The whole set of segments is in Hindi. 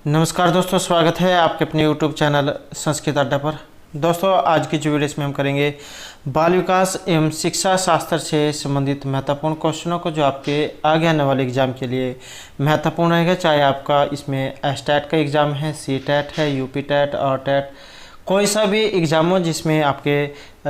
नमस्कार दोस्तों, स्वागत है आपके अपने YouTube चैनल संस्कृत अड्डा पर। दोस्तों, आज की जो वीडियो इसमें हम करेंगे बाल विकास एवं शिक्षा शास्त्र से संबंधित महत्वपूर्ण क्वेश्चनों को, जो आपके आगे आने वाले एग्जाम के लिए महत्वपूर्ण रहेगा। चाहे आपका इसमें एस्टेट का एग्ज़ाम है, सी टेट है, यूपी टेट और टेट, कोई सा भी एग्ज़ाम हो जिसमें आपके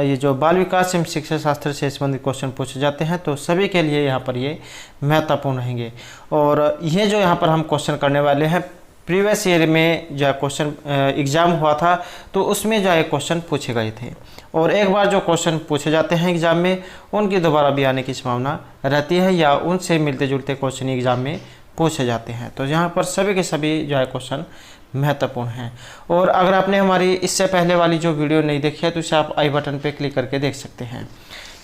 ये जो बाल विकास एवं शिक्षा शास्त्र से संबंधित क्वेश्चन पूछे जाते हैं, तो सभी के लिए यहाँ पर ये महत्वपूर्ण रहेंगे। और ये जो यहाँ पर हम क्वेश्चन करने वाले हैं, प्रीवियस ईयर में जो क्वेश्चन एग्ज़ाम हुआ था तो उसमें जो है क्वेश्चन पूछे गए थे, और एक बार जो क्वेश्चन पूछे जाते हैं एग्ज़ाम में उनकी दोबारा भी आने की संभावना रहती है, या उनसे मिलते जुलते क्वेश्चन एग्ज़ाम में पूछे जाते हैं। तो यहाँ पर सभी के सभी जो है क्वेश्चन महत्वपूर्ण हैं। और अगर आपने हमारी इससे पहले वाली जो वीडियो नहीं देखी है तो इसे आप आई बटन पर क्लिक करके देख सकते हैं,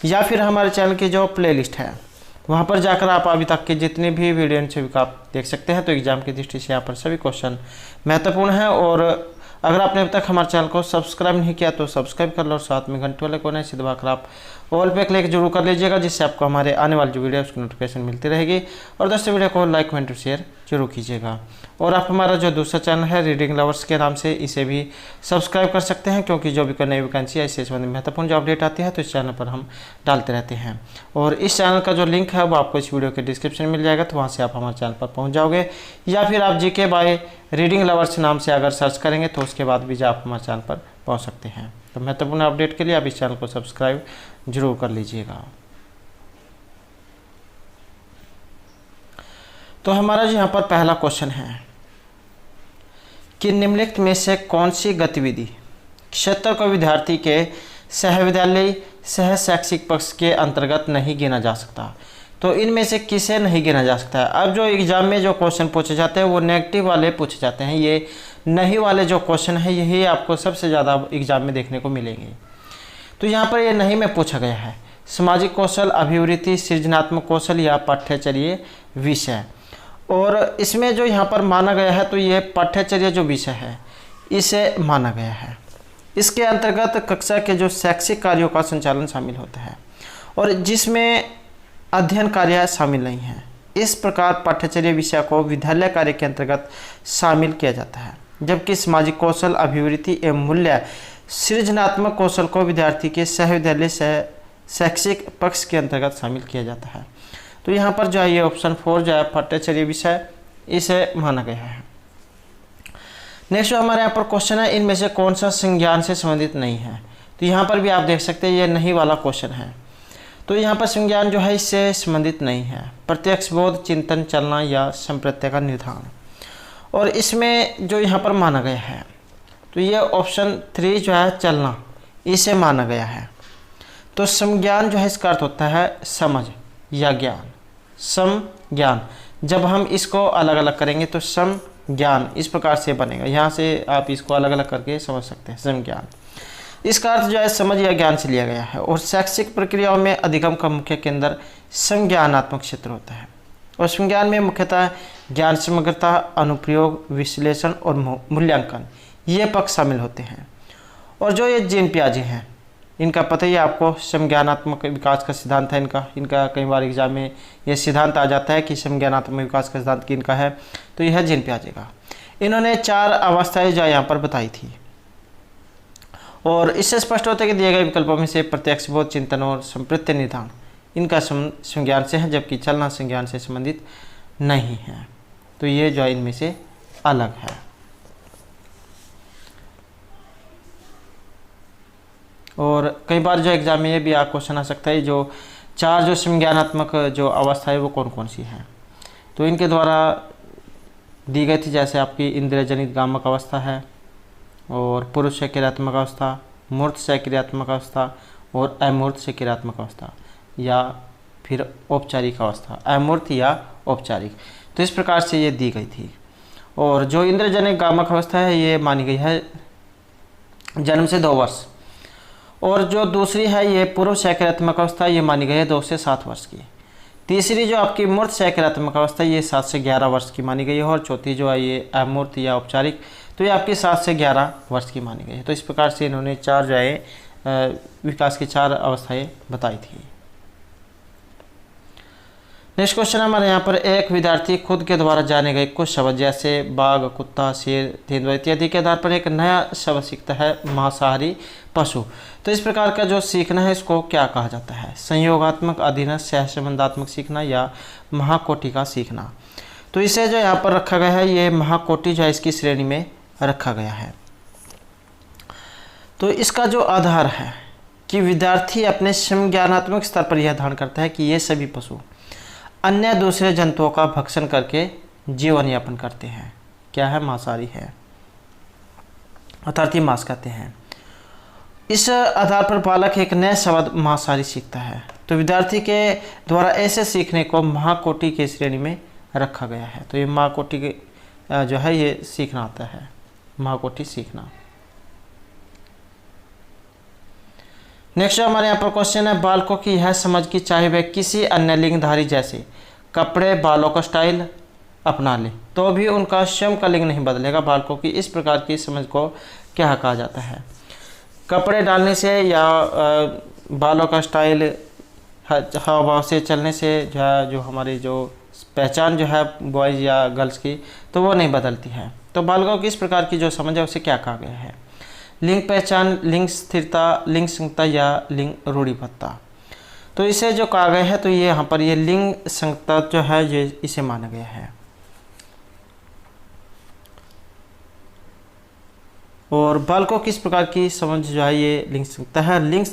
या फिर हमारे चैनल की जो प्लेलिस्ट है वहाँ पर जाकर आप अभी तक के जितने भी वीडियो हैं आप देख सकते हैं। तो एग्जाम की दृष्टि से यहाँ पर सभी क्वेश्चन महत्वपूर्ण हैं। और अगर आपने अब तक हमारे चैनल को सब्सक्राइब नहीं किया तो सब्सक्राइब कर लो, और साथ में घंटे वाले कोने से दबाकर आप ऑल पे क्लिक जरूर कर लीजिएगा, जिससे आपको हमारे आने वाली जो वीडियो है उसकी नोटिफिकेशन मिलती रहेगी। और दोस्तों, वीडियो को लाइक कमेंट और शेयर जरूर कीजिएगा। और आप हमारा जो दूसरा चैनल है रीडिंग लवर्स के नाम से, इसे भी सब्सक्राइब कर सकते हैं, क्योंकि जो भी कोई नई वैकेंसी है इससे संबंधित महत्वपूर्ण जो अपडेट आती है तो इस चैनल पर हम डालते रहते हैं। और इस चैनल का जो लिंक है वो आपको इस वीडियो के डिस्क्रिप्शन में मिल जाएगा, तो वहाँ से आप हमारे चैनल पर पहुँच जाओगे, या फिर आप जीके बाय रीडिंग लवर्स नाम से अगर सर्च करेंगे तो उसके बाद भी आप हमारे चैनल पर पहुँच सकते हैं। तो महत्वपूर्ण अपडेट के लिए आप इस चैनल को सब्सक्राइब जरूर कर लीजिएगा। तो हमारा जो यहाँ पर पहला क्वेश्चन है कि निम्नलिखित में से कौन सी गतिविधि क्षेत्र को विद्यार्थी के सहविद्यालय सह शैक्षिक पक्ष के अंतर्गत नहीं गिना जा सकता। तो इनमें से किसे नहीं गिना जा सकता है। अब जो एग्जाम में जो क्वेश्चन पूछे जाते हैं वो नेगेटिव वाले पूछे जाते हैं, ये नहीं वाले जो क्वेश्चन है यही आपको सबसे ज़्यादा एग्जाम में देखने को मिलेंगे। तो यहाँ पर ये नहीं में पूछा गया है सामाजिक कौशल, अभिवृत्ति, सृजनात्मक कौशल या पाठ्यचर्या विषय। और इसमें जो यहाँ पर माना गया है तो ये पाठ्यचर्या जो विषय है इसे माना गया है। इसके अंतर्गत कक्षा के जो शैक्षिक कार्यों का संचालन शामिल होता है, और जिसमें अध्ययन कार्य शामिल नहीं है। इस प्रकार पाठ्यचर्या विषय को विद्यालय कार्य के अंतर्गत शामिल किया जाता है, जबकि सामाजिक कौशल, अभिवृत्ति एवं मूल्य, सृजनात्मक कौशल को विद्यार्थी के सहविद्यालय शैक्षिक पक्ष के अंतर्गत शामिल किया जाता है। तो यहाँ पर जो है ये ऑप्शन 4 जो है पाठ्यचर्या विषय, इसे माना गया है। नेक्स्ट जो हमारे यहाँ पर क्वेश्चन है, इनमें से कौन सा संज्ञान से संबंधित नहीं है। तो यहाँ पर भी आप देख सकते हैं ये नहीं वाला क्वेश्चन है। तो यहाँ पर संज्ञान जो है इससे संबंधित नहीं है। प्रत्यक्ष बोध, चिंतन, चलना या संप्रत्यय का निर्धारण। और इसमें जो यहाँ पर माना गया है तो ये ऑप्शन 3 जो है चलना, इसे माना गया है। तो संज्ञान जो है इसका अर्थ होता है समझ या ज्ञान। सम ज्ञान, जब हम इसको अलग अलग करेंगे तो सम ज्ञान इस प्रकार से बनेगा। यहाँ से आप इसको अलग अलग करके समझ सकते हैं। सम ज्ञान इसका अर्थ जो है समझ या ज्ञान से लिया गया है। और शैक्षिक प्रक्रियाओं में अधिगम का मुख्य केंद्र संज्ञानात्मक क्षेत्र होता है। और संज्ञान में मुख्यतः ज्ञान समग्रता, अनुप्रयोग, विश्लेषण और मूल्यांकन ये पक्ष शामिल होते हैं। और जो ये जीन पियाजे हैं इनका पता ही आपको, संज्ञानात्मक विकास का सिद्धांत है इनका कई बार एग्जाम में ये सिद्धांत आ जाता है कि संज्ञानात्मक विकास का सिद्धांत किनका है, तो यह है जीन पियाजे का। इन्होंने 4 अवस्थाएं जो यहाँ पर बताई थी, और इससे स्पष्ट होता है कि दिए गए विकल्पों में से प्रत्यक्ष बोध, चिंतन और संप्रत्यय निर्धारण इनका संज्ञान से है, जबकि चलना संज्ञान से संबंधित नहीं है। तो ये जो है इनमें से अलग है। और कई बार जो एग्जाम में ये भी क्वेश्चन आ सकता है जो 4 जो संज्ञानात्मक जो अवस्था है वो कौन कौन सी है। तो इनके द्वारा दी गई थी, जैसे आपकी इंद्रिय जनित गामक अवस्था है, और पुरुष से क्रियात्मक अवस्था, मूर्त से क्रियात्मक अवस्था और अमूर्त से क्रियात्मक अवस्था, या फिर औपचारिक अवस्था, अमूर्त या औपचारिक। तो इस प्रकार से ये दी गई थी। और जो इंद्रजनित गामक अवस्था है ये मानी गई है जन्म से 2 वर्ष। और जो दूसरी है ये पूर्व सैक्रियात्मक अवस्था, ये मानी गई है 2 से 7 वर्ष की। तीसरी जो आपकी मूर्त सैक्रियात्मक अवस्था ये 7 से 11 वर्ष की मानी गई है। और चौथी जो है ये अमूर्त या औपचारिक, तो ये आपकी 7 से 11 वर्ष की मानी गई है। तो इस प्रकार से इन्होंने 4 जो है विकास की 4 अवस्थाएं बताई थी। नेक्स्ट क्वेश्चन हमारे यहाँ पर, एक विद्यार्थी खुद के द्वारा जाने गए कुछ शब्द जैसे बाघ, कुत्ता, शेर, तेंदुआ इत्यादि के आधार पर एक नया शब्द सीखता है, मांसाहारी पशु। तो इस प्रकार का जो सीखना है इसको क्या कहा जाता है? संयोगात्मक, अधीनस्थ, सहसंबंधात्मक सीखना या महाकोटि का सीखना। तो इसे जो यहाँ पर रखा गया है ये महाकोटि जो है इसकी श्रेणी में रखा गया है। तो इसका जो आधार है कि विद्यार्थी अपने संज्ञानात्मक स्तर पर यह धारण करता है कि ये सभी पशु अन्य दूसरे जंतुओं का भक्षण करके जीवन यापन करते हैं, क्या है? मांसाहारी है, अर्थात ये मांस खाते हैं। इस आधार पर बालक एक नया शब्द मांसाहारी सीखता है। तो विद्यार्थी के द्वारा ऐसे सीखने को महाकोटि की श्रेणी में रखा गया है। तो ये महाकोटि के जो है ये सीखना आता है, महाकोटि सीखना। नेक्स्ट हमारे यहाँ पर क्वेश्चन है, बालकों की यह समझ कि चाहे वे किसी अन्य लिंगधारी जैसे कपड़े, बालों का स्टाइल अपना ले तो भी उनका स्वयं का लिंग नहीं बदलेगा। बालकों की इस प्रकार की समझ को क्या कहा जाता है? कपड़े डालने से या बालों का स्टाइल, हाव से चलने से जो हमारी जो पहचान जो है बॉयज़ या गर्ल्स की तो वो नहीं बदलती है। तो बालकों की इस प्रकार की जो समझ है उसे क्या कहा गया है? लिंग पहचान, लिंग स्थिरता, लिंग संगता या लिंग रूढ़िबद्धता। तो इसे जो कहा गया है तो ये यहाँ पर ये लिंग संगता जो है ये इसे माना गया है। और बालकों की इस प्रकार की समझ जो है ये लिंग संगता है। लिंग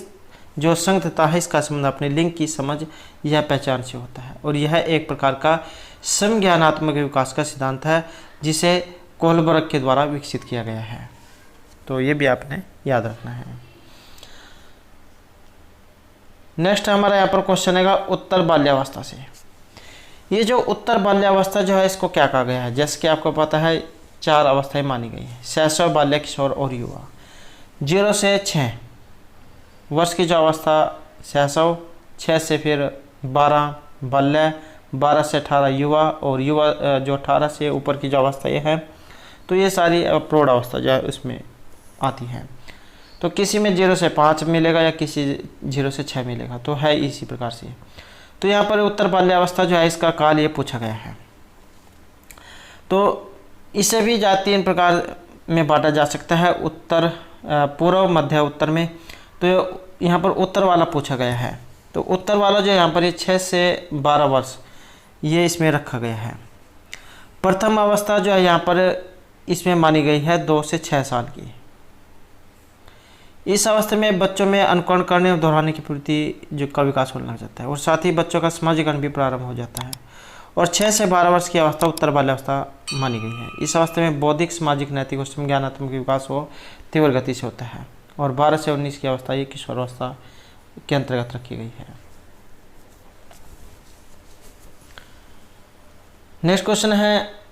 जो संगतता है इसका संबंध अपने लिंग की समझ या पहचान से होता है और यह एक प्रकार का संज्ञानात्मक विकास का सिद्धांत है जिसे कोहलबर्ग के द्वारा विकसित किया गया है। तो ये भी आपने याद रखना है। नेक्स्ट हमारा यहाँ पर क्वेश्चन है उत्तर बाल्यावस्था से। ये जो उत्तर बाल्यावस्था जो है इसको क्या कहा गया है? जैसे कि आपको पता है 4 अवस्थाएं मानी गई हैं, शैशव, बाल्य, किशोर और युवा। 0 से 6 वर्ष की जो अवस्था शैशव, 6 से फिर 12 बाल्य, 12 से 18 युवा और युवा जो 18 से ऊपर की जो अवस्था ये है तो ये सारी प्रौढ़ अवस्था जो है उसमें आती हैं। तो किसी में 0 से 5 मिलेगा या किसी 0 से 6 मिलेगा, तो है इसी प्रकार से। तो यहाँ पर उत्तर बाल्यावस्था जो है इसका काल ये पूछा गया है। तो इसे भी 3 प्रकार में बांटा जा सकता है, उत्तर, पूर्व, मध्य, उत्तर में। तो यहाँ पर उत्तर वाला पूछा गया है। तो उत्तर वाला जो यहाँ पर ये 6 से 12 वर्ष ये इसमें रखा गया है। प्रथम अवस्था जो है यहाँ पर इसमें मानी गई है 2 से 6 साल की। इस अवस्था में बच्चों में अनुकरण करने और दोहराने की प्रवृत्ति जो का विकास होने लग जाता है और साथ ही बच्चों का सामाजिकरण भी प्रारंभ हो जाता है। और 6 से 12 वर्ष की अवस्था उत्तर बाल्यावस्था मानी गई है। इस अवस्था में बौद्धिक, सामाजिक, नैतिक और संज्ञानात्मक विकास हो तीव्र गति से होता है। और 12 से 19 की अवस्था ये किशोरावस्था के अंतर्गत रखी गई है। नेक्स्ट क्वेश्चन है,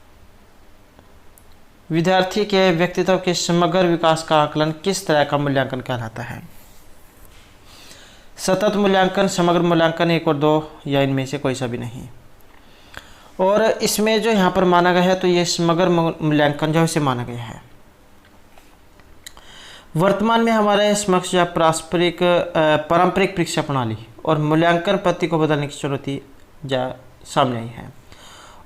विद्यार्थी के व्यक्तित्व के समग्र विकास का आकलन किस तरह का मूल्यांकन कहलाता है? सतत मूल्यांकन, समग्र मूल्यांकन, 1 और 2 या इनमें से कोई सा भी नहीं। और इसमें जो यहाँ पर माना गया है तो ये समग्र मूल्यांकन जो है इसे माना गया है। वर्तमान में हमारे समक्ष या पारंपरिक परीक्षा प्रणाली और मूल्यांकन पद्धति को बदलने की चुनौती सामने आई है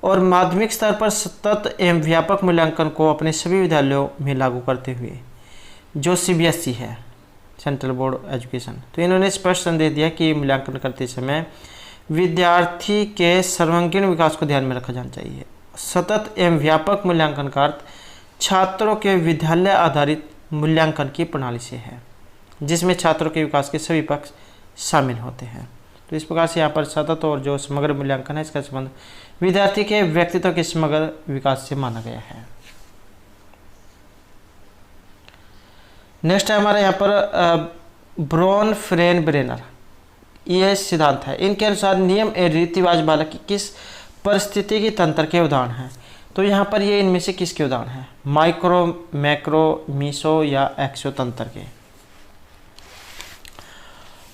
और माध्यमिक स्तर पर सतत एवं व्यापक मूल्यांकन को अपने सभी विद्यालयों में लागू करते हुए जो CBSE है, सेंट्रल बोर्ड एजुकेशन, तो इन्होंने स्पष्ट संदेश दिया कि मूल्यांकन करते समय विद्यार्थी के सर्वांगीण विकास को ध्यान में रखा जाना चाहिए। सतत एवं व्यापक मूल्यांकन का अर्थ छात्रों के विद्यालय आधारित मूल्यांकन की प्रणाली से है जिसमें छात्रों के विकास के सभी पक्ष शामिल होते हैं। तो इस प्रकार से यहाँ पर सतत और जो समग्र मूल्यांकन है इसका संबंध विद्यार्थी के व्यक्तित्व के समग्र विकास से माना गया है। नेक्स्ट है हमारे यहाँ पर ब्रॉन, फ्रेन, ब्रेनर, ये सिद्धांत है। इनके अनुसार नियम एवं रीति रिवाज बालक की किस परिस्थिति की तंत्र के उदाहरण हैं? तो यहाँ पर ये इनमें से किसके उदाहरण हैं? माइक्रो, मैक्रो, मीसो या एक्सो तंत्र के।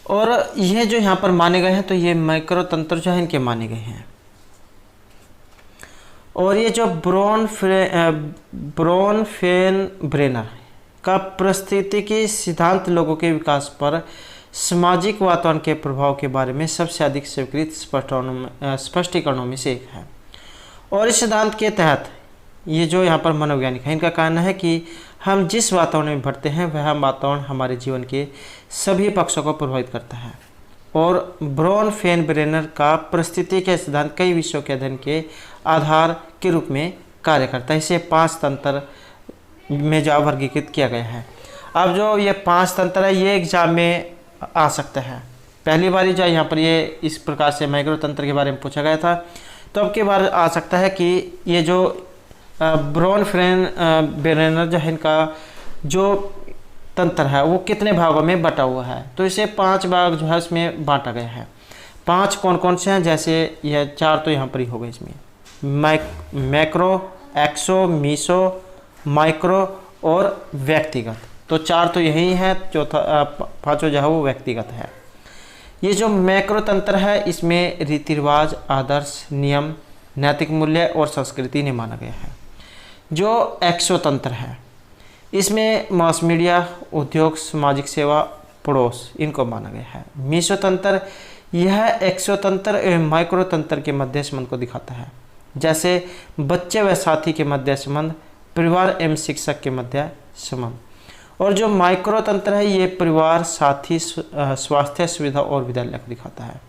और ये जो यहाँ पर माने गए हैं तो ये माइक्रो तंत्र जो है इनके माने गए हैं। और ये जो ब्रॉन, फेन, ब्रेनर का परिस्थितिकी सिद्धांत लोगों के विकास पर सामाजिक वातावरण के प्रभाव के बारे में सबसे अधिक स्वीकृत स्पष्टीकरणों में से एक है। और इस सिद्धांत के तहत ये जो यहाँ पर मनोवैज्ञानिक है, इनका कहना है कि हम जिस वातावरण में बढ़ते हैं वह वातावरण हमारे जीवन के सभी पक्षों को प्रभावित करता है। और ब्रोन-फेन-ब्रेनर का परिस्थिति के सिद्धांत कई विषयों के अध्ययन के आधार के रूप में कार्य करता है। इसे 5 तंत्र में जो वर्गीकृत किया गया है। अब जो ये 5 तंत्र है ये एग्जाम में आ सकता है। पहली बार जो यहाँ पर ये इस प्रकार से माइक्रो तंत्र के बारे में पूछा गया था, तो अब की बार आ सकता है कि ये जो ब्रोन-फेन-ब्रेनर जो है, इनका जो तंत्र है वो कितने भागों में बटा हुआ है। तो इसे 5 भाग जो है उसमें बांटा गया है। 5 कौन कौन से हैं, जैसे यह 4 तो यहाँ पर ही हो गए इसमें, मैक्रो, एक्सो, मीसो, माइक्रो और व्यक्तिगत। तो 4 तो यही है, चौथा 5वां जो है वो व्यक्तिगत है। ये जो मैक्रो तंत्र है इसमें रीति रिवाज, आदर्श, नियम, नैतिक मूल्य और संस्कृति ने माना गया है। जो एक्सो तंत्र है इसमें मास मीडिया, उद्योग, सामाजिक सेवा, पड़ोस, इनको माना गया है। मीसो तंत्र यह एक्सो तंत्र एवं माइक्रो तंत्र के मध्य संबंध को दिखाता है, जैसे बच्चे व साथी के मध्य संबंध, परिवार एवं शिक्षक के मध्य संबंध। और जो माइक्रो तंत्र है ये परिवार, साथी, स्वास्थ्य सुविधा और विद्यालय को दिखाता है।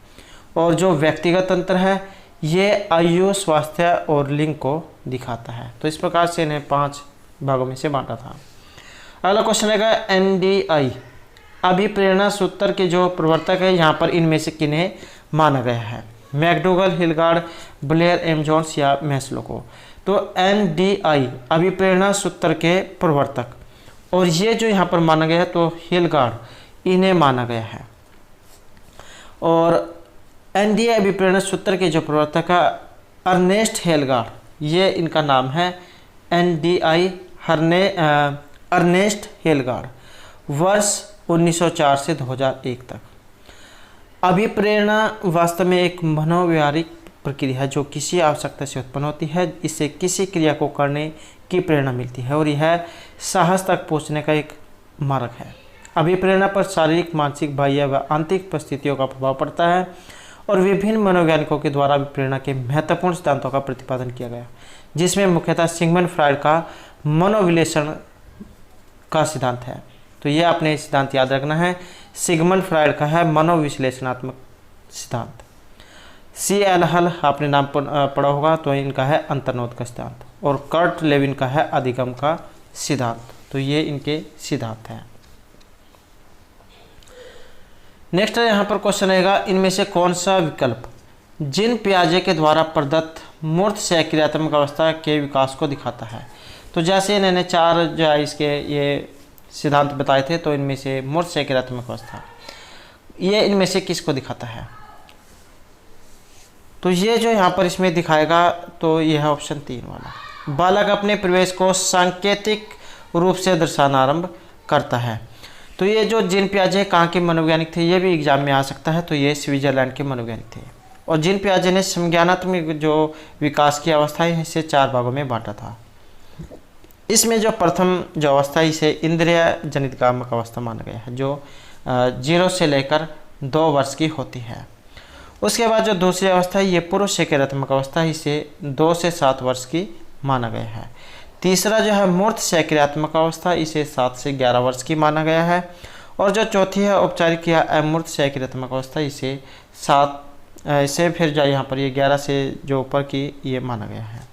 और जो व्यक्तिगत तंत्र है ये आयु, स्वास्थ्य और लिंग को दिखाता है। तो इस प्रकार से इन्हें 5 भागों में से बांटा था। अगला क्वेश्चन रहेगा NDI अभिप्रेरणा सूत्र के जो प्रवर्तक है यहाँ पर इनमें से किन्हें माना गया है। मैकडोगल, हिलगार्ड, ब्लेयर, एम जोन्स या मैस्लो को। तो NDI अभिप्रेरणा सूत्र के प्रवर्तक, और ये जो यहाँ पर माना गया है तो हिलगार्ड, इन्हें माना गया है। और NDI अभिप्रेरणा सूत्र के जो प्रवर्तक है अर्नेस्ट हिलगार्ड, ये इनका नाम है। NDI अर्नेस्ट हिलगार्ड, वर्ष 1904 से 2001 तक। अभिप्रेरणा वास्तव में एक मनोव्यवहारिक प्रक्रिया है जो किसी आवश्यकता से उत्पन्न होती है। इससे किसी क्रिया को करने की प्रेरणा मिलती है और यह साहस तक पहुंचने का एक मार्ग है। अभिप्रेरणा पर शारीरिक, मानसिक, बाह्य व आंतरिक परिस्थितियों का प्रभाव पड़ता है और विभिन्न मनोवैज्ञानिकों के द्वारा अभिप्रेरणा के महत्वपूर्ण सिद्धांतों का प्रतिपादन किया गया, जिसमें मुख्यतः सिगमंड फ्रायड का मनोविश्लेषण का सिद्धांत है। तो ये आपने सिद्धांत याद रखना है, सिगमंड फ्रायड का है मनोविश्लेषणात्मक सिद्धांत। CL हल आपने नाम पढ़ा होगा, तो इनका है अंतर्नोद का सिद्धांत। और कर्ट लेविन का है अधिगम का सिद्धांत। तो ये इनके सिद्धांत हैं। नेक्स्ट यहाँ पर क्वेश्चन रहेगा, इनमें से कौन सा विकल्प जिन पियाजे के द्वारा प्रदत्त मूर्त सक्रियात्मक अवस्था के विकास को दिखाता है। तो जैसे इन्होंने 4 जो है इसके ये सिद्धांत बताए थे, तो इनमें से मूर्त सक्रियात्मक अवस्था ये इनमें से किसको दिखाता है। तो ये जो यहाँ पर इसमें दिखाएगा तो यह है ऑप्शन 3 वाला। बालक अपने प्रवेश को सांकेतिक रूप से दर्शाना आरंभ करता है। तो ये जो जीन पियाजे कहाँ के मनोवैज्ञानिक थे, ये भी एग्जाम में आ सकता है। तो ये स्विट्जरलैंड के मनोवैज्ञानिक थे। और जीन पियाजे ने संज्ञानात्मक जो विकास की अवस्था है इसे 4 भागों में बांटा था। इसमें जो प्रथम जो अवस्था है इसे इंद्रिय जनित कामक अवस्था माना गया है, जो 0 से लेकर 2 वर्ष की होती है। उसके बाद जो दूसरी अवस्था है ये पूर्व सक्रियात्मक अवस्था है, इसे 2 से 7 वर्ष की माना गया है। तीसरा जो है मूर्त सक्रियात्मक अवस्था, इसे 7 से 11 वर्ष की माना गया है। और जो चौथी है औपचारिक या अमूर्त सक्रियात्मक अवस्था, इसे फिर जो यहाँ पर ये 11 से जो ऊपर की ये माना गया है।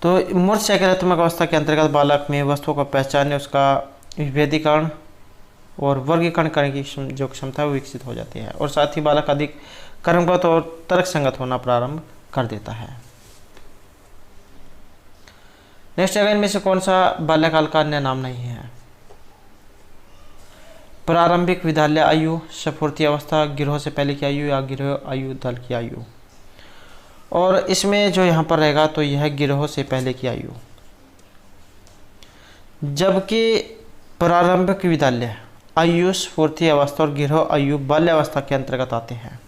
तो मूर्त सक्रियात्मक अवस्था के अंतर्गत बालक में वस्तुओं को पहचानने, उसका विभेदीकरण और वर्गीकरण करने की जो क्षमता है वो विकसित हो जाती है। और साथ ही बालक अधिक कर्मगत और तर्कसंगत होना प्रारंभ कर देता है। नेक्स्ट है, इनमें से कौन सा बाल्यकाल का अन्य नाम नहीं है। प्रारंभिक विद्यालय आयु, स्फूर्ति अवस्था, गिरोह से पहले की आयु या गिरोह आयु, दल की आयु। और इसमें जो यहाँ पर रहेगा तो यह गिरोह से पहले की आयु। जबकि प्रारंभिक विद्यालय आयु, स्फूर्ति अवस्था और गिरोह आयु बाल्यावस्था के अंतर्गत आते हैं।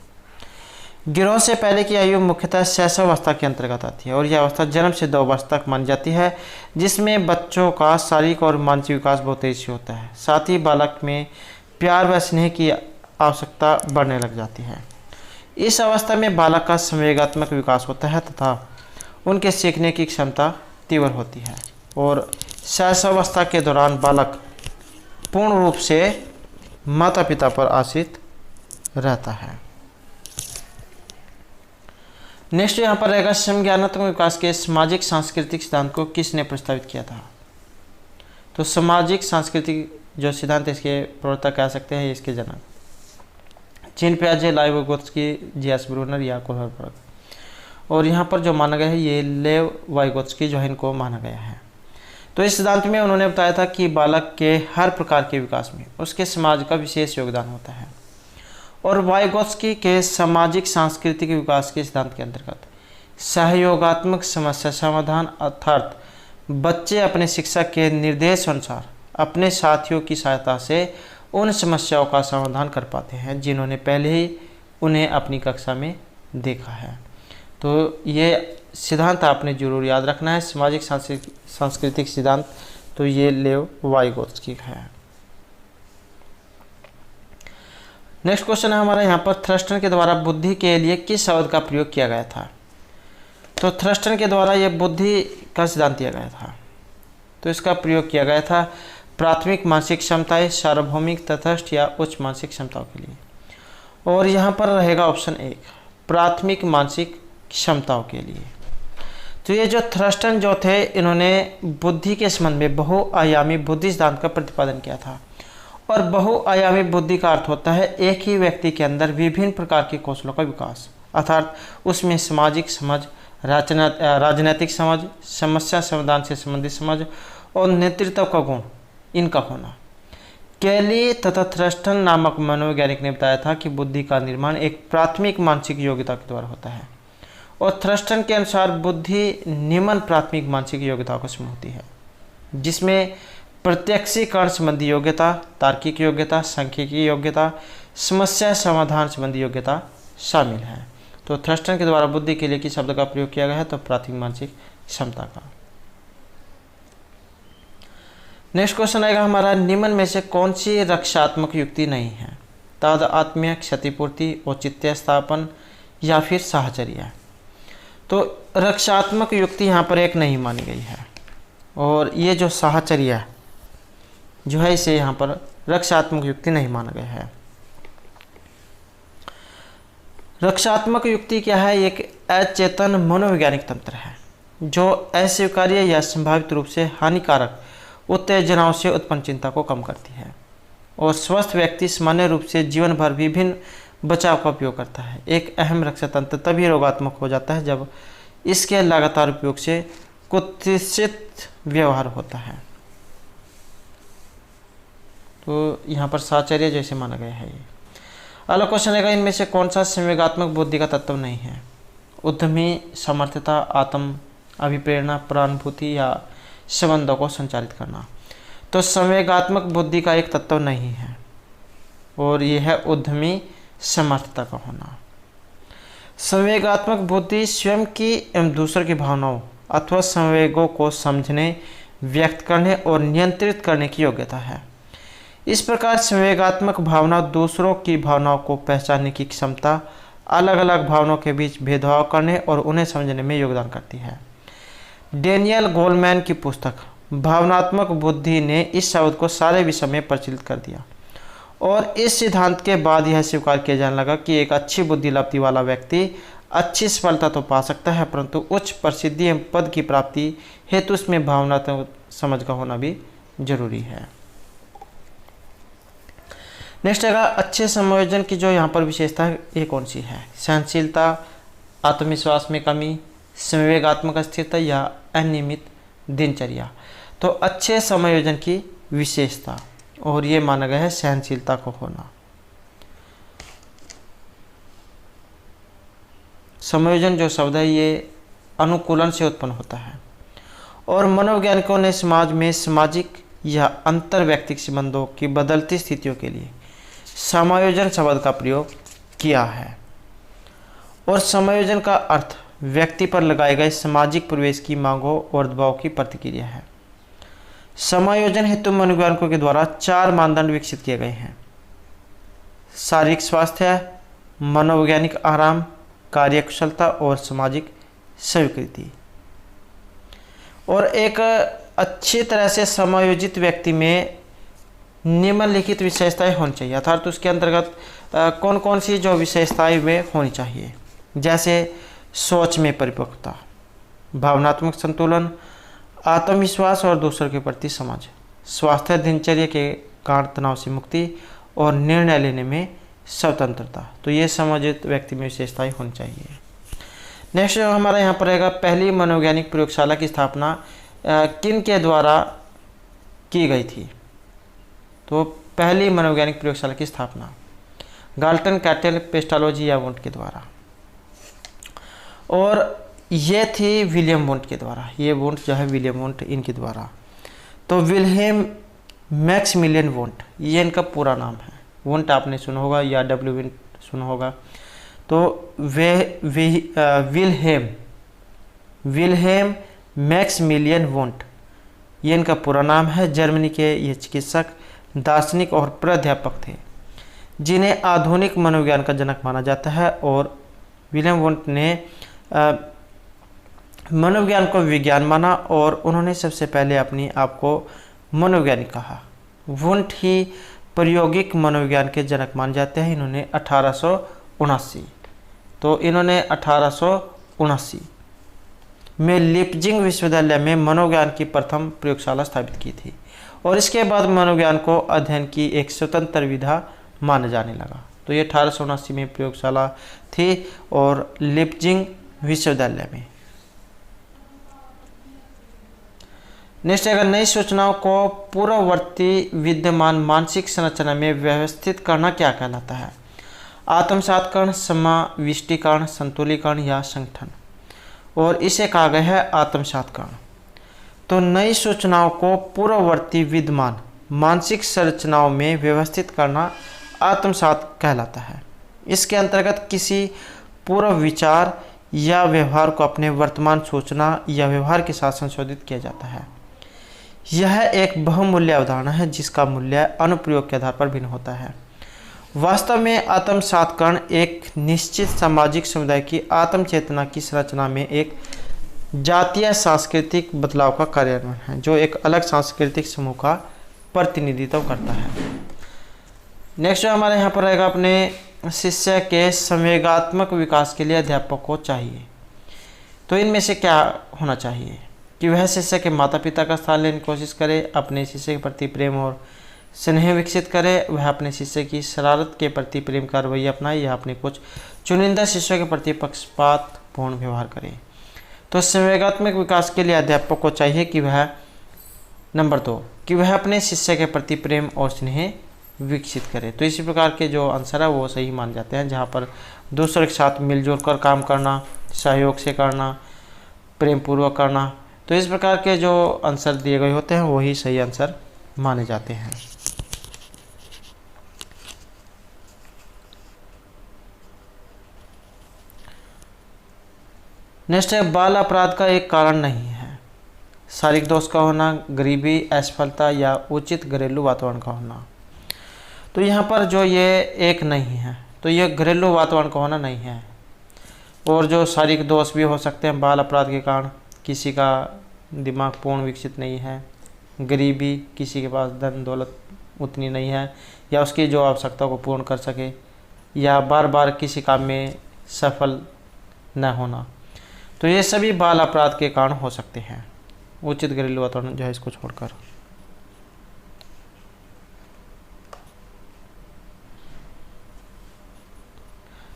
गिरोह से पहले की आयु मुख्यतः शैशवावस्था के अंतर्गत आती है और यह अवस्था जन्म से 2 वर्ष तक मानी जाती है, जिसमें बच्चों का शारीरिक और मानसिक विकास बहुत तेजी से होता है। साथ ही बालक में प्यार व स्नेह की आवश्यकता बढ़ने लग जाती है। इस अवस्था में बालक का संवेगात्मक विकास होता है तथा उनके सीखने की क्षमता तीव्र होती है और शैशवावस्था के दौरान बालक पूर्ण रूप से माता पिता पर आश्रित रहता है। नेक्स्ट यहाँ पर रहेगा समज्ञानात्मक विकास के सामाजिक सांस्कृतिक सिद्धांत को किसने प्रस्तावित किया था। तो सामाजिक सांस्कृतिक जो सिद्धांत इसके प्रवर्तक कह सकते हैं, इसके जनक चीन पियाजे, लाइव वाइगोत्स्की, जी.एस. ब्रूनर या कोहलबर्ग। और यहाँ पर जो माना गया है ये लेव वाइगोत्स्की जो है इनको माना गया है। तो इस सिद्धांत में उन्होंने बताया था कि बालक के हर प्रकार के विकास में उसके समाज का विशेष योगदान होता है और वाइगोत्स्की के सामाजिक सांस्कृतिक विकास के सिद्धांत के अंतर्गत सहयोगात्मक समस्या समाधान अर्थात बच्चे अपने शिक्षक के निर्देश अनुसार अपने साथियों की सहायता से उन समस्याओं का समाधान कर पाते हैं जिन्होंने पहले ही उन्हें अपनी कक्षा में देखा है। तो ये सिद्धांत आपने जरूर याद रखना है, सामाजिक सांस्कृतिक सिद्धांत। तो ये लेव वाइगोत्स्की है। नेक्स्ट क्वेश्चन है हमारा यहाँ पर, थ्रस्टन के द्वारा बुद्धि के लिए किस शब्द का प्रयोग किया गया था। तो थ्रस्टन के द्वारा ये बुद्धि का सिद्धांत दिया गया था। तो इसका प्रयोग किया गया था प्राथमिक मानसिक क्षमताएं, सार्वभौमिक, तटस्थ या उच्च मानसिक क्षमताओं के लिए। और यहाँ पर रहेगा ऑप्शन 1 प्राथमिक मानसिक क्षमताओं के लिए। तो ये जो थ्रस्टन जो थे इन्होंने बुद्धि के संबंध में बहुआयामी बुद्धि सिद्धांत का प्रतिपादन किया था। और बहुआयामी बुद्धि का अर्थ होता है एक ही व्यक्ति के अंदर विभिन्न प्रकार के कौशलों का विकास, अर्थात उसमें सामाजिक समझ, राजनीतिक समझ, समस्या समाधान से संबंधित समझ और नेतृत्व का गुण इनका होना। कैली तथा थ्रस्टन नामक मनोवैज्ञानिक ने बताया था कि बुद्धि का निर्माण एक प्राथमिक मानसिक योग्यता के द्वारा होता है और थ्रस्टन के अनुसार बुद्धि निम्न प्राथमिक मानसिक योग्यताओं को समूह होती है, जिसमें प्रत्यक्षीकरण संबंधी योग्यता, तार्किक योग्यता, सांख्यिकी योग्यता, समस्या समाधान संबंधी योग्यता शामिल है। तो थ्रस्टन के द्वारा बुद्धि के लिए किस शब्द का प्रयोग किया गया है, तो प्राथमिक मानसिक क्षमता का। नेक्स्ट क्वेश्चन आएगा हमारा, निम्न में से कौन सी रक्षात्मक युक्ति नहीं है। तादात्म्य, क्षतिपूर्ति, औचित्य स्थापन या फिर साहचर्य। तो रक्षात्मक युक्ति यहाँ पर एक नहीं मानी गई है और ये जो साहचर्य जो है इसे यहाँ पर रक्षात्मक युक्ति नहीं माना गया है। रक्षात्मक युक्ति क्या है, एक अचेतन मनोवैज्ञानिक तंत्र है जो अस्वीकार्य या संभावित रूप से हानिकारक उत्तेजनाओं से उत्पन्न चिंता को कम करती है और स्वस्थ व्यक्ति सामान्य रूप से जीवन भर विभिन्न बचाव का उपयोग करता है। एक अहम रक्षा तंत्र तभी रोगात्मक हो जाता है जब इसके लगातार उपयोग से कुत्सित व्यवहार होता है। तो यहाँ पर साहचर्य जैसे माना गया है। ये अगला क्वेश्चन रहेगा, इनमें से कौन सा संवेगात्मक बुद्धि का तत्व नहीं है। उद्यमी, सामर्थ्यता, आत्म अभिप्रेरणा, प्रानुभूति या संबंधों को संचालित करना। तो संवेगात्मक बुद्धि का एक तत्व नहीं है और यह है उद्यमी समर्थता का होना। संवेगात्मक बुद्धि स्वयं की एवं दूसरों की भावनाओं अथवा संवेगों को समझने, व्यक्त करने और नियंत्रित करने की योग्यता है। इस प्रकार संवेगात्मक भावना दूसरों की भावनाओं को पहचानने की क्षमता, अलग अलग भावनाओं के बीच भेदभाव करने और उन्हें समझने में योगदान करती है। डेनियल गोलमैन की पुस्तक भावनात्मक बुद्धि ने इस शब्द को सारे विश्व में प्रचलित कर दिया और इस सिद्धांत के बाद यह स्वीकार किया जाने लगा कि एक अच्छी बुद्धि लब्धि वाला व्यक्ति अच्छी सफलता तो पा सकता है परंतु उच्च प्रसिद्धि एवं पद की प्राप्ति हेतु उसमें भावनात्मक समझ का होना भी जरूरी है। नेक्स्ट आएगा, अच्छे समायोजन की जो यहाँ पर विशेषता है ये कौन सी है। सहनशीलता, आत्मविश्वास में कमी, संवेगात्मक स्थिरता या अनियमित दिनचर्या। तो अच्छे समायोजन की विशेषता और ये माना गया है सहनशीलता को होना। समायोजन जो शब्द है ये अनुकूलन से उत्पन्न होता है और मनोवैज्ञानिकों ने समाज में सामाजिक या अंतर व्यक्तिक संबंधों की बदलती स्थितियों के लिए समायोजन शब्द का प्रयोग किया है। और समायोजन का अर्थ व्यक्ति पर लगाए गए सामाजिक प्रवेश की मांगों और दबाव की प्रतिक्रिया है। समायोजन हेतु मनोवैज्ञानिकों के द्वारा 4 मानदंड विकसित किए गए हैं: शारीरिक स्वास्थ्य, मनोवैज्ञानिक आराम, कार्यकुशलता और सामाजिक स्वीकृति। और एक अच्छी तरह से समायोजित व्यक्ति में निम्नलिखित विशेषताएं होनी चाहिए, अर्थात तो उसके अंतर्गत कौन कौन सी जो विशेषताएं वे होनी चाहिए, जैसे सोच में परिपक्वता, भावनात्मक संतुलन, आत्मविश्वास और दूसरों के प्रति समझ, स्वास्थ्य दिनचर्या के कारण तनाव से मुक्ति और निर्णय लेने में स्वतंत्रता। तो ये समायोजित व्यक्ति में विशेषताएं होनी चाहिए। नेक्स्ट जो हमारा यहाँ पर रहेगा, पहली मनोवैज्ञानिक प्रयोगशाला की स्थापना किन के द्वारा की गई थी? तो पहली मनोवैज्ञानिक प्रयोगशाला की स्थापना गाल्टन, कैटल, पेस्टालोजी या वुंट के द्वारा, और ये थी विलियम वुंट के द्वारा। ये वुंट जो है विलियम वुंट, इनके द्वारा। तो विल्हेम मैक्सिमिलियन वुंट, ये इनका पूरा नाम है। वुंट आपने सुना होगा या डब्ल्यू वुंट सुना होगा। तो विल्हेम मैक्सिमिलियन वुंट, ये इनका पूरा नाम है। जर्मनी के ये चिकित्सक, दार्शनिक और प्राध्यापक थे जिन्हें आधुनिक मनोविज्ञान का जनक माना जाता है। और विलियम वुंट ने मनोविज्ञान को विज्ञान माना और उन्होंने सबसे पहले अपनी आप को मनोवैज्ञानिक कहा। वुंट ही प्रायोगिक मनोविज्ञान के जनक माने जाते हैं। इन्होंने 1879 में लिप्जिंग विश्वविद्यालय में मनोविज्ञान की प्रथम प्रयोगशाला स्थापित की थी और इसके बाद मनोविज्ञान को अध्ययन की एक स्वतंत्र विधा माना जाने लगा। तो ये 1879 में प्रयोगशाला थी और लिप्जिंग विश्वविद्यालय में। नेक्स्ट, अगर नई सूचनाओं को पूर्ववर्ती विद्यमान मानसिक संरचना में व्यवस्थित करना क्या कहलाता है? आत्मसातकरण, समाविष्टीकरण, संतुलीकरण या संगठन। और इसे कहा गया है आत्मसातकरण। तो नई सूचनाओं को पूर्ववर्ती विद्यमान मानसिक संरचनाओं में व्यवस्थित करना आत्मसात कहलाता है। इसके अंतर्गत किसी पूर्व विचार या व्यवहार को अपने वर्तमान सूचना या व्यवहार के साथ संशोधित किया जाता है। यह एक बहुमूल्य अवधारणा है जिसका मूल्य अनुप्रयोग के आधार पर भिन्न होता है। वास्तव में आत्मसातकरण एक निश्चित सामाजिक समुदाय की आत्म चेतना की संरचना में एक जातीय सांस्कृतिक बदलाव का कार्यान्वयन है जो एक अलग सांस्कृतिक समूह का प्रतिनिधित्व करता है। नेक्स्ट जो हमारे यहाँ पर रहेगा, अपने शिष्य के संवेगात्मक विकास के लिए अध्यापक को चाहिए। तो इनमें से क्या होना चाहिए कि वह शिष्य के माता पिता का स्थान लेने की कोशिश करे, अपने शिष्य के प्रति प्रेम और स्नेह विकसित करे, वह अपने शिष्य की शरारत के प्रति प्रेम का रवैया अपनाए या अपने कुछ चुनिंदा शिष्यों के प्रति पक्षपात पूर्ण व्यवहार करे। तो संवेगात्मक विकास के लिए अध्यापक को चाहिए कि वह नंबर 2 कि वह अपने शिष्य के प्रति प्रेम और स्नेह विकसित करे। तो इसी प्रकार के जो आंसर है वो सही मान जाते हैं, जहाँ पर दूसरों के साथ मिलजुल कर काम करना, सहयोग से करना, प्रेम पूर्वक करना। तो इस प्रकार के जो आंसर दिए गए होते हैं वही सही आंसर माने जाते हैं। नेक्स्ट है, बाल अपराध का एक कारण नहीं है। शारीरिक दोष का होना, गरीबी, असफलता या उचित घरेलू वातावरण का होना। तो यहाँ पर जो ये एक नहीं है, तो ये घरेलू वातावरण का होना नहीं है। और जो शारीरिक दोष भी हो सकते हैं बाल अपराध के कारण, किसी का दिमाग पूर्ण विकसित नहीं है, गरीबी, किसी के पास धन दौलत उतनी नहीं है या उसकी जो आवश्यकता को पूर्ण कर सके, या बार बार किसी काम में सफल न होना। तो ये सभी बाल अपराध के कारण हो सकते हैं। उचित घरेलू वातावरण जो है इसको छोड़कर।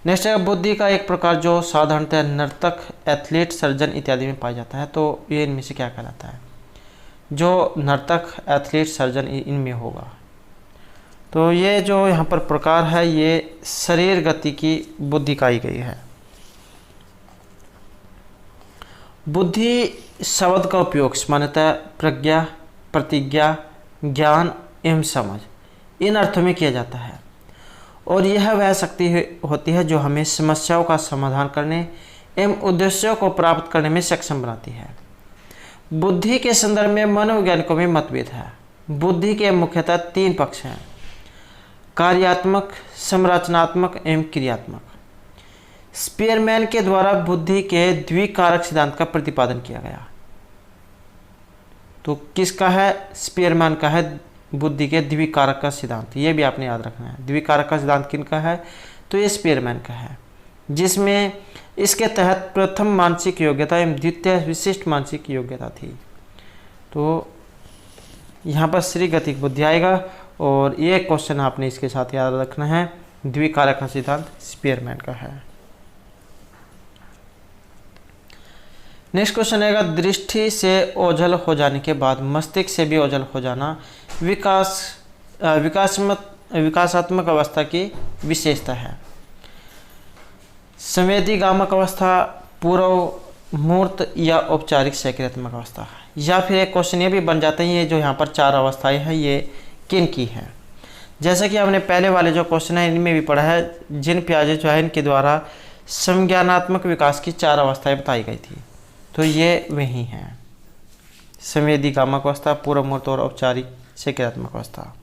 नेक्स्ट है, बुद्धि का एक प्रकार जो साधारणतः नर्तक, एथलीट, सर्जन इत्यादि में पाया जाता है। तो ये इनमें से क्या कहलाता है? जो नर्तक, एथलीट, सर्जन इनमें होगा। तो ये जो यहाँ पर प्रकार है ये शरीर गति की बुद्धि का ही गई है। बुद्धि शब्द का उपयोग सामान्यतः प्रज्ञा, प्रतिज्ञा, ज्ञान एवं समझ इन अर्थों में किया जाता है और यह वह शक्ति होती है जो हमें समस्याओं का समाधान करने एवं उद्देश्यों को प्राप्त करने में सक्षम बनाती है। बुद्धि के संदर्भ में मनोवैज्ञानिकों में मतभेद है। बुद्धि के मुख्यतः 3 पक्ष हैं: कार्यात्मक, संरचनात्मक एवं क्रियात्मक। स्पीयरमैन के द्वारा बुद्धि के द्विकारक सिद्धांत का प्रतिपादन किया गया। तो किसका है? स्पीयरमैन का है बुद्धि के द्विकारक का सिद्धांत। ये भी आपने याद रखना है। द्विकारक का सिद्धांत किनका है? तो ये स्पीयरमैन का है, जिसमें इसके तहत प्रथम मानसिक योग्यता एवं द्वितीय विशिष्ट मानसिक योग्यता थी। तो यहाँ पर श्री गतिक बुद्धि आएगा और ये क्वेश्चन आपने इसके साथ याद रखना है। द्विकारक का सिद्धांत स्पीयरमैन का है। नेक्स्ट क्वेश्चन आएगा, दृष्टि से ओझल हो जाने के बाद मस्तिष्क से भी ओझल हो जाना विकासात्मक अवस्था की विशेषता है। संवेदीगामक अवस्था, पूर्व मूर्त या औपचारिक सक्रियात्मक अवस्था। या फिर एक क्वेश्चन ये भी बन जाता है, ये जो यहाँ पर 4 अवस्थाएं हैं ये किन की हैं? जैसे कि हमने पहले वाले जो क्वेश्चन है इनमें भी पढ़ा है, जिन पियाजे जो है इनके द्वारा संज्ञानात्मक विकास की 4 अवस्थाएं बताई गई थी। तो ये वही हैं: संवेदीगामक अवस्था, पूर्व मूर्त और औपचारिक सक्रियात्मक अवस्था।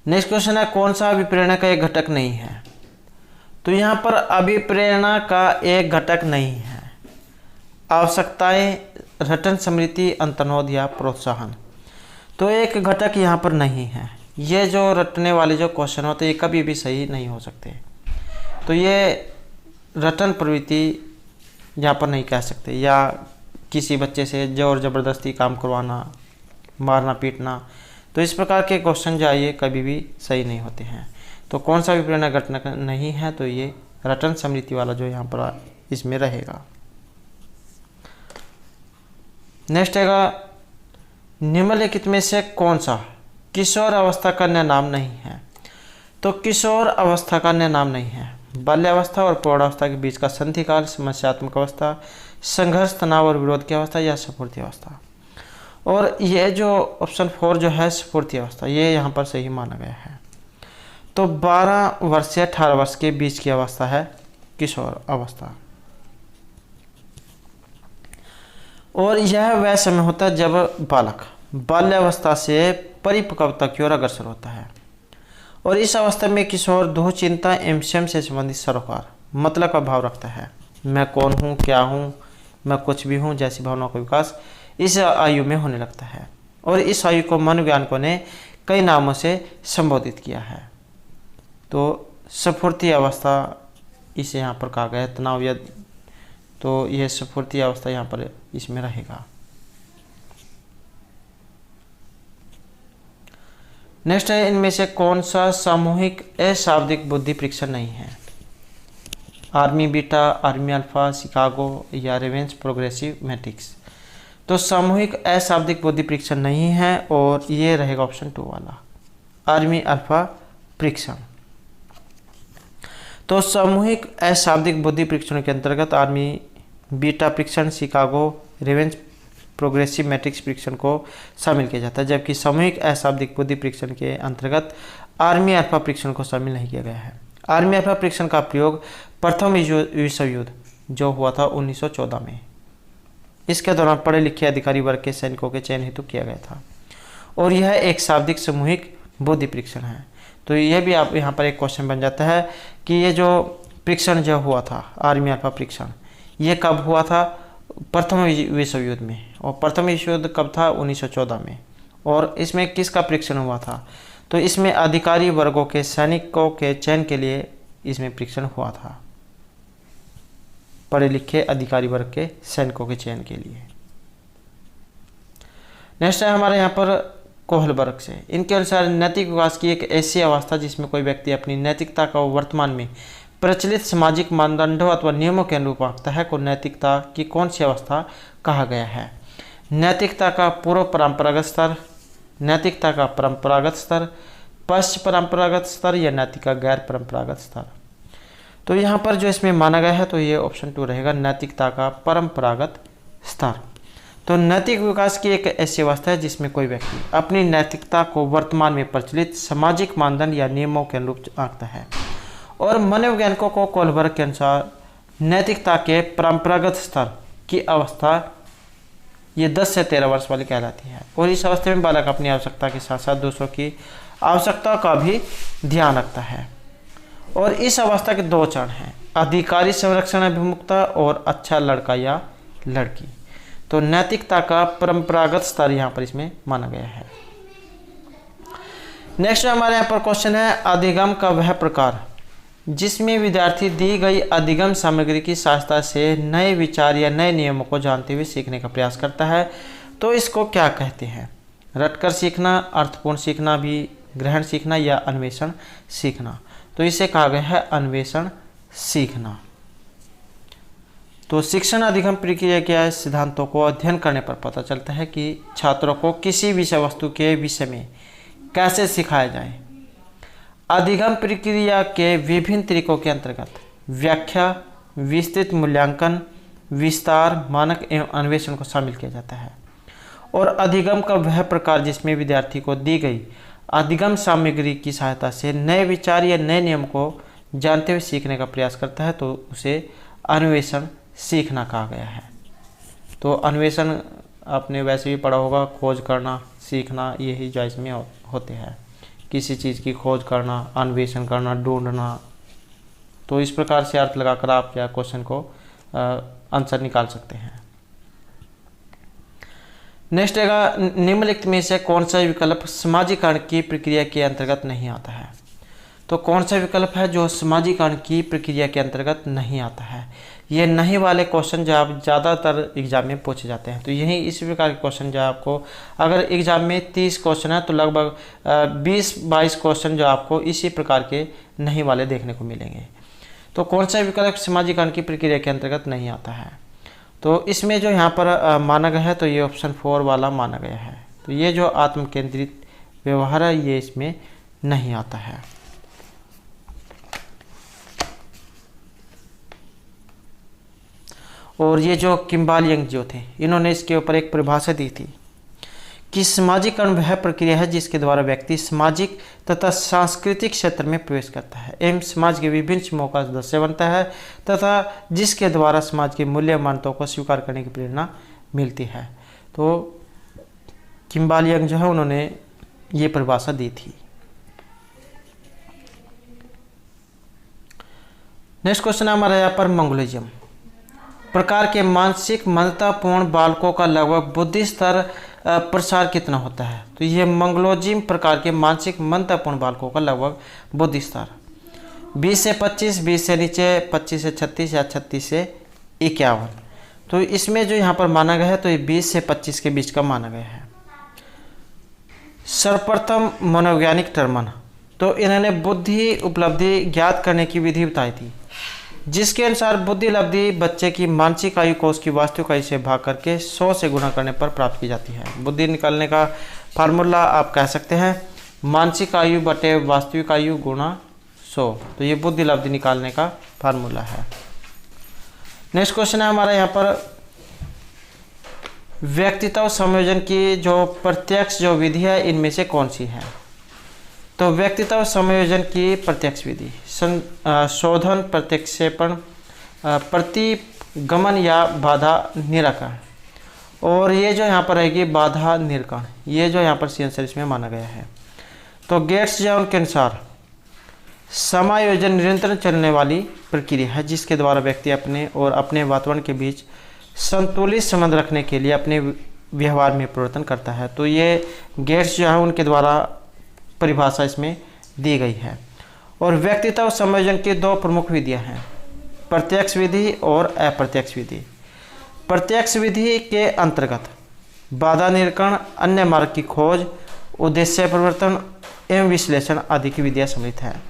नेक्स्ट क्वेश्चन है, कौन सा अभिप्रेरणा का एक घटक नहीं है? तो यहाँ पर अभिप्रेरणा का एक घटक नहीं है। आवश्यकताएं, रटन, स्मृति, अंतर्बोध या प्रोत्साहन। तो एक घटक यहाँ पर नहीं है। ये जो रटने वाले जो क्वेश्चन होते हैं ये कभी भी सही नहीं हो सकते। तो ये रटन प्रवृत्ति यहाँ पर नहीं कह सकते, या किसी बच्चे से जोर ज़बरदस्ती काम करवाना, मारना पीटना। तो इस प्रकार के क्वेश्चन जो ये कभी भी सही नहीं होते हैं। तो कौन सा भी प्रेरणा घटक नहीं है? तो ये रटन स्मृति वाला जो यहाँ पर इसमें रहेगा। नेक्स्ट आएगा, निम्नलिखित में से कौन सा किशोर अवस्था का अन्य नाम नहीं है? तो किशोर अवस्था का अन्य नाम नहीं है। बाल्यावस्था और प्रौढ़ावस्था के बीच का संधिकाल, समस्यात्मक अवस्था, संघर्ष, तनाव और विरोध की अवस्था या स्फूर्ति अवस्था। और ये जो ऑप्शन 4 जो है स्फूर्ति अवस्था, ये यहाँ पर सही माना गया है। तो 12 वर्ष से 18 वर्ष के बीच की अवस्था है किशोर अवस्था। और यह वह समय होता है जब बालक बाल्यावस्था से परिपक्वता की ओर अग्रसर होता है। और इस अवस्था में किशोर दुःचिंता एवं स्वयं से संबंधित सरोकार, मतलब का भाव रखता है। मैं कौन हूँ, क्या हूँ, मैं कुछ भी हूँ जैसी भावनाओं का विकास इस आयु में होने लगता है। और इस आयु को मनोवैज्ञानिकों ने कई नामों से संबोधित किया है। तो स्फूर्ति अवस्था इसे यहाँ पर कहा गया है। तनाव या तो यह स्फूर्ति अवस्था यहाँ पर इसमें रहेगा। नेक्स्ट है, इनमें से कौन सा सामूहिक अशाब्दिक बुद्धि परीक्षण नहीं है? Army beta, army alpha, Chicago या रेवेंस प्रोग्रेसिव मैट्रिक्स। तो सामूहिक अशाब्दिक बुद्धि परीक्षण नहीं है और ये रहेगा ऑप्शन 2 वाला, आर्मी अल्फा परीक्षण। तो सामूहिक अशाब्दिक बुद्धि परीक्षणों के अंतर्गत आर्मी बीटा परीक्षण, शिकागो, रेवेंस प्रोग्रेसिव मैट्रिक्स परीक्षण को शामिल किया जाता है, जबकि सामूहिक अशाब्दिक बुद्धि परीक्षण के अंतर्गत आर्मी अल्फा परीक्षण को शामिल नहीं किया गया है। आर्मी अल्फा परीक्षण का प्रयोग प्रथम विश्व युद्ध जो हुआ था 1914 में, इसके दौरान पढ़े लिखे अधिकारी वर्ग के सैनिकों के चयन हेतु किया गया था। और यह एक शाब्दिक सामूहिक बुद्धि परीक्षण है। तो यह भी आप यहाँ पर एक क्वेश्चन बन जाता है कि ये जो परीक्षण जो हुआ था आर्मी अल्फा परीक्षण, ये कब हुआ था? प्रथम विश्व युद्ध में। और प्रथम विश्व युद्ध कब था? 1914 में। और इसमें किसका परीक्षण हुआ था? तो इसमें अधिकारी वर्गों के सैनिकों के चयन के लिए इसमें परीक्षण हुआ था, पढ़े लिखे अधिकारी वर्ग के सैनिकों के चयन के लिए। नेक्स्ट है हमारे यहाँ पर कोहलबर्ग से। इनके अनुसार नैतिक विकास की एक ऐसी अवस्था जिसमें कोई व्यक्ति अपनी नैतिकता का वर्तमान में प्रचलित सामाजिक मानदंडों अथवा नियमों के अनुरूप आंकता है को नैतिकता की कौन सी अवस्था कहा गया है? नैतिकता का पूर्व परंपरागत स्तर, नैतिकता का परंपरागत स्तर, पश्च परंपरागत स्तर या नैतिकता गैर परंपरागत स्तर। तो यहाँ पर जो इसमें माना गया है तो ये ऑप्शन 2 रहेगा, नैतिकता का परंपरागत स्तर। तो नैतिक विकास की एक ऐसी अवस्था है जिसमें कोई व्यक्ति अपनी नैतिकता को वर्तमान में प्रचलित सामाजिक मानदंड या नियमों के अनुरूप आंकता है। और मनोवैज्ञानिकों को कोलबर्ग के अनुसार नैतिकता के परंपरागत स्तर की अवस्था ये 10 से 13 वर्ष वाली कहलाती है। और इस अवस्था में बालक अपनी आवश्यकता के साथ साथ दूसरों की आवश्यकता का भी ध्यान रखता है। और इस अवस्था के 2 चरण हैं, अधिकारी संरक्षण अभिमुखता और अच्छा लड़का या लड़की। तो नैतिकता का परंपरागत स्तर यहाँ पर इसमें माना गया है। नेक्स्ट हमारे यहाँ पर क्वेश्चन है, अधिगम का वह प्रकार जिसमें विद्यार्थी दी गई अधिगम सामग्री की सहायता से नए विचार या नए नियमों को जानते हुए सीखने का प्रयास करता है, तो इसको क्या कहते हैं? रटकर सीखना, अर्थपूर्ण सीखना, भी ग्रहण सीखना या अन्वेषण सीखना। तो इसे कहा गया है अन्वेषण सीखना। तो शिक्षण अधिगम प्रक्रिया क्या है? सिद्धांतों को अध्ययन करने पर पता चलता है कि छात्रों को किसी विषय वस्तु के विषय में कैसे सिखाया जाए। अधिगम प्रक्रिया के विभिन्न तरीकों के अंतर्गत व्याख्या, विस्तृत मूल्यांकन, विस्तार, मानक एवं अन्वेषण को शामिल किया जाता है। और अधिगम का वह प्रकार जिसमें विद्यार्थी को दी गई अधिगम सामग्री की सहायता से नए विचार या नए नियम को जानते हुए सीखने का प्रयास करता है, तो उसे अन्वेषण सीखना कहा गया है। तो अन्वेषण आपने वैसे भी पढ़ा होगा, खोज करना, सीखना, यही जो इसमें होते हैं। किसी चीज़ की खोज करना, अन्वेषण करना, ढूंढना। तो इस प्रकार से अर्थ लगाकर आप या क्वेश्चन को आंसर निकाल सकते हैं। नेक्स्ट है, निम्नलिखित में से कौन सा विकल्प समाजीकरण की प्रक्रिया के अंतर्गत नहीं आता है? तो कौन सा विकल्प है जो समाजीकरण की प्रक्रिया के अंतर्गत नहीं आता है? ये नहीं वाले क्वेश्चन जो आप ज़्यादातर एग्जाम में पूछे जाते हैं। तो यही इस प्रकार के क्वेश्चन जो आपको, अगर एग्जाम में 30 क्वेश्चन है तो लगभग 20-22 क्वेश्चन जो आपको इसी प्रकार के नहीं वाले देखने को मिलेंगे। तो कौन सा विकल्प समाजीकरण की प्रक्रिया के अंतर्गत नहीं आता है? तो इसमें जो यहाँ पर माना गया है, तो ये ऑप्शन 4 वाला माना गया है। तो ये जो आत्म केंद्रित व्यवहार है ये इसमें नहीं आता है। और ये जो किम्बाल यंग जो थे, इन्होंने इसके ऊपर एक परिभाषा दी थी कि समाजीकरण वह प्रक्रिया है जिसके द्वारा व्यक्ति सामाजिक तथा सांस्कृतिक क्षेत्र में प्रवेश करता है एवं समाज के विभिन्न समूहों का सदस्य बनता है तथा जिसके द्वारा समाज के मूल्य मान्यताओं को स्वीकार करने की प्रेरणा मिलती है। तो किम्बाल यंग जो है उन्होंने ये परिभाषा दी थी। नेक्स्ट क्वेश्चन है हमारा यहाँ पर, मंगोलिज्म प्रकार के मानसिक मंदतापूर्ण बालकों का लगभग बुद्धि स्तर प्रसार कितना होता है? तो ये मंगोलिज्म प्रकार के मानसिक मंदतापूर्ण बालकों का लगभग बुद्धि स्तर 20 से 25, 20 से नीचे 25 से 36 या 36 से 51। तो इसमें जो यहाँ पर माना गया है तो ये 20 से 25 के बीच का माना गया है। सर्वप्रथम मनोवैज्ञानिक टर्मन, तो इन्होंने बुद्धि उपलब्धि ज्ञात करने की विधि बताई थी, जिसके अनुसार बुद्धि उपलब्धि बच्चे की मानसिक आयु को उसकी वास्तविक आयु से भाग करके 100 से गुणा करने पर प्राप्त की जाती है। बुद्धि निकालने का फार्मूला आप कह सकते हैं मानसिक आयु बटे वास्तविक आयु गुणा 100। तो ये बुद्धि उपलब्धि निकालने का फार्मूला है। नेक्स्ट क्वेश्चन है हमारा यहाँ पर, व्यक्तित्व संयोजन की जो प्रत्यक्ष जो विधि है इनमें से कौन सी है? तो व्यक्तित्व समायोजन की प्रत्यक्ष विधि शोधन, प्रत्यक्षेपण, प्रतिगमन या बाधा निराकरण। और ये जो यहाँ पर रहेगी बाधा निराकरण, ये जो यहाँ पर सी आंसर इसमें माना गया है। तो गेट्स जो उनके अनुसार समायोजन निरंतर चलने वाली प्रक्रिया है जिसके द्वारा व्यक्ति अपने और अपने वातावरण के बीच संतुलित संबंध रखने के लिए अपने व्यवहार में परिवर्तन करता है। तो ये गेट्स जो है उनके द्वारा परिभाषा इसमें दी गई है। और व्यक्तित्व समायोजन की 2 प्रमुख विधियां हैं, प्रत्यक्ष विधि और अप्रत्यक्ष विधि। प्रत्यक्ष विधि के अंतर्गत बाधा निराकरण, अन्य मार्ग की खोज, उद्देश्य परिवर्तन एवं विश्लेषण आदि की विधियां सम्मिलित हैं।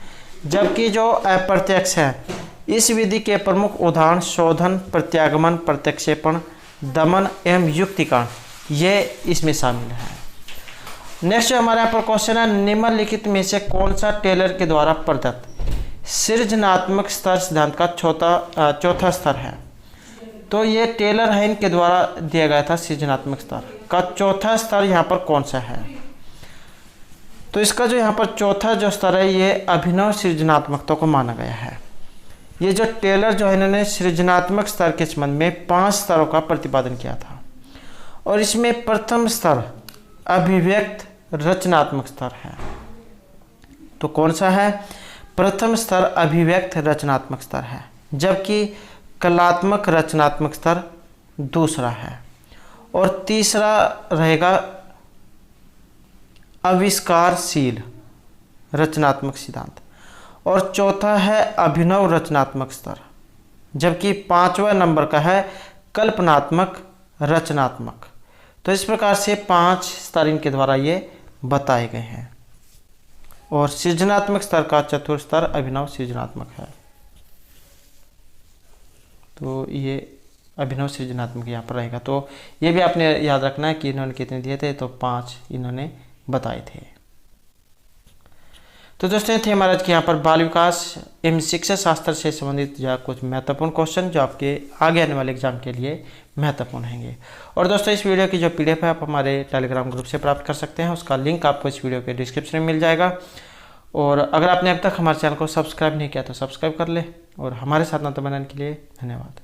जबकि जो अप्रत्यक्ष है इस विधि के प्रमुख उदाहरण शोधन, प्रत्यागमन, प्रत्यक्षेपण, दमन एवं युक्तिकरण ये इसमें शामिल है। नेक्स्ट हमारे यहाँ पर क्वेश्चन है, निम्नलिखित में से कौन सा टेलर के द्वारा प्रदत्त सृजनात्मक स्तर सिद्धांत का चौथा स्तर है? तो ये टेलर हाइन के द्वारा दिया गया था सृजनात्मक स्तर का चौथा स्तर यहाँ पर कौन सा है? तो इसका जो यहाँ पर चौथा जो स्तर है ये अभिनव सृजनात्मकता को माना गया है। ये जो टेलर जो है इन्होंने सृजनात्मक स्तर के संबंध में 5 स्तरों का प्रतिपादन किया था और इसमें प्रथम स्तर अभिव्यक्त रचनात्मक स्तर है। तो कौन सा है? प्रथम स्तर अभिव्यक्त रचनात्मक स्तर है, जबकि कलात्मक रचनात्मक स्तर दूसरा है और तीसरा रहेगा आविष्कारशील रचनात्मक सिद्धांत और चौथा है अभिनव रचनात्मक स्तर, जबकि 5वां नंबर का है कल्पनात्मक रचनात्मक। तो इस प्रकार से 5 स्तर इनके द्वारा ये बताए गए हैं और सृजनात्मक स्तर का चतुर्थ स्तर अभिनव सृजनात्मक है। तो ये अभिनव सृजनात्मक यहाँ पर रहेगा। तो ये भी आपने याद रखना है कि इन्होंने कितने दिए थे, तो 5 इन्होंने बताए थे। तो दोस्तों ये थे हमारा आज के यहाँ पर बाल विकास एवं शिक्षा शास्त्र से संबंधित या कुछ महत्वपूर्ण क्वेश्चन जो आपके आगे आने वाले एग्जाम के लिए महत्वपूर्ण होंगे। और दोस्तों इस वीडियो की जो PDF है आप हमारे टेलीग्राम ग्रुप से प्राप्त कर सकते हैं, उसका लिंक आपको इस वीडियो के डिस्क्रिप्शन में मिल जाएगा। और अगर आपने अब तक हमारे चैनल को सब्सक्राइब नहीं किया तो सब्सक्राइब कर ले और हमारे साथ नाता बनाने के लिए धन्यवाद।